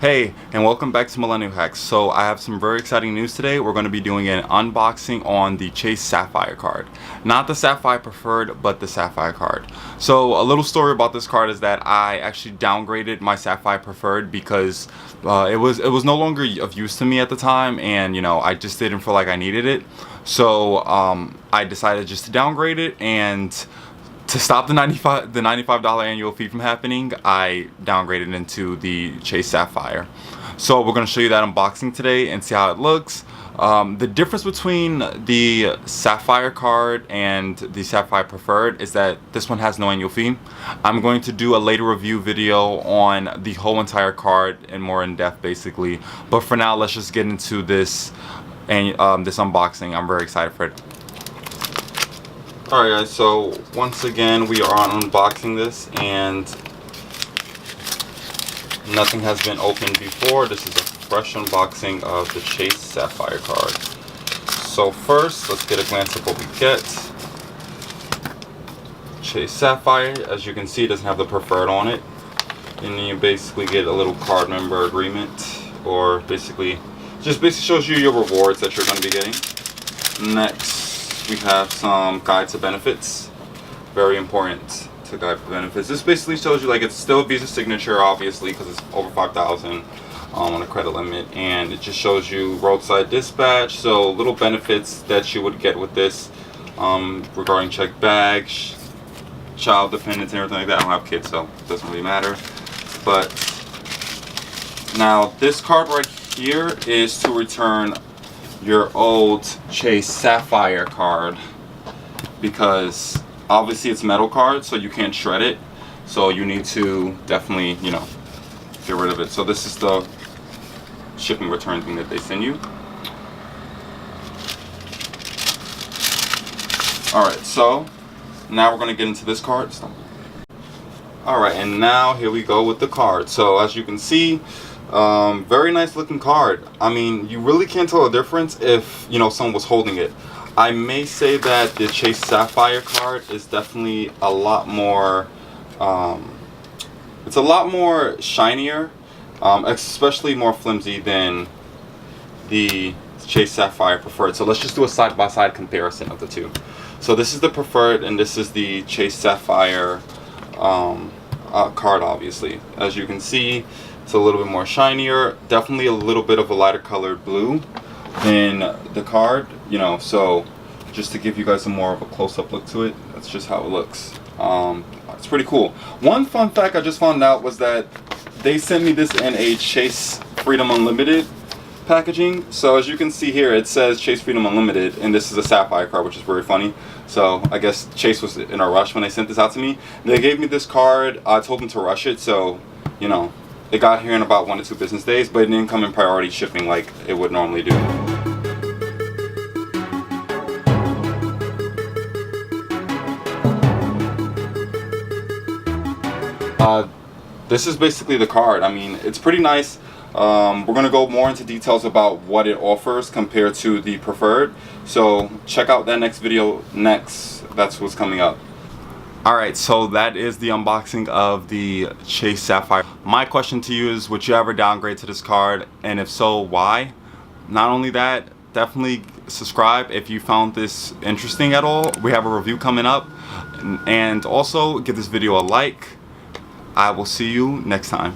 Hey, and welcome back to Millennial Hacks. So I have some very exciting news today. We're going to be doing an unboxing on the Chase Sapphire card. Not the Sapphire Preferred, but the Sapphire card. So a little story about this card is that I actually downgraded my Sapphire Preferred because it was no longer of use to me at the time, and I just didn't feel like I needed it. So I decided just to downgrade it, and to stop the $95 annual fee from happening, I downgraded into the Chase Sapphire. So we're going to show you that unboxing today and see how it looks. The difference between the Sapphire card and the Sapphire Preferred is that this one has no annual fee. I'm going to do a later review video on the whole entire card and more in depth basically. But for now, let's just get into this and this unboxing. I'm very excited for it. Alright guys, so once again we are unboxing this, and nothing has been opened before. This is a fresh unboxing of the Chase Sapphire card. So first, let's get a glance at what we get. Chase Sapphire, as you can see, doesn't have the Preferred on it. And then you basically get a little card member agreement, or basically shows you your rewards that you're going to be getting. Next, we have some guide to benefits. Very important to guide to benefits. This basically shows you, like, it's still a Visa signature, obviously, because it's over 5,000 on a credit limit, and it just shows you roadside dispatch. So little benefits that you would get with this regarding checked bags, child dependents, and everything like that. I don't have kids, so it doesn't really matter. But now this card right here is to return your old Chase Sapphire card, because obviously it's metal card, so you can't shred it, so you need to definitely get rid of it. So this is the shipping return thing that they send you. Alright, so now we're going to get into this card. Alright, and now here we go with the card. So as you can see, very nice looking card. I mean, you really can't tell the difference if someone was holding it. I may say that the Chase Sapphire card is definitely a lot more it's a lot more shinier, especially more flimsy than the Chase Sapphire Preferred. So let's just do a side-by-side comparison of the two. So this is the Preferred and this is the Chase Sapphire card. Obviously, as you can see, it's a little bit more shinier, definitely a little bit of a lighter colored blue than the card, so just to give you guys a more of a close-up look to it, that's just how it looks. It's pretty cool. One fun fact I just found out was that they sent me this in a Chase Freedom Unlimited packaging. So as you can see here, it says Chase Freedom Unlimited, and this is a Sapphire card, which is very funny. So I guess Chase was in a rush when they sent this out to me. They gave me this card. I told them to rush it, so it got here in about 1 to 2 business days, but it didn't come in priority shipping like it would normally do. This is basically the card. I mean, it's pretty nice. We're going to go more into details about what it offers compared to the Preferred. So check out that next video next. That's what's coming up. Alright, so that is the unboxing of the Chase Sapphire. My question to you is, would you ever downgrade to this card? And if so, why? Not only that, definitely subscribe if you found this interesting at all. We have a review coming up. And also, give this video a like. I will see you next time.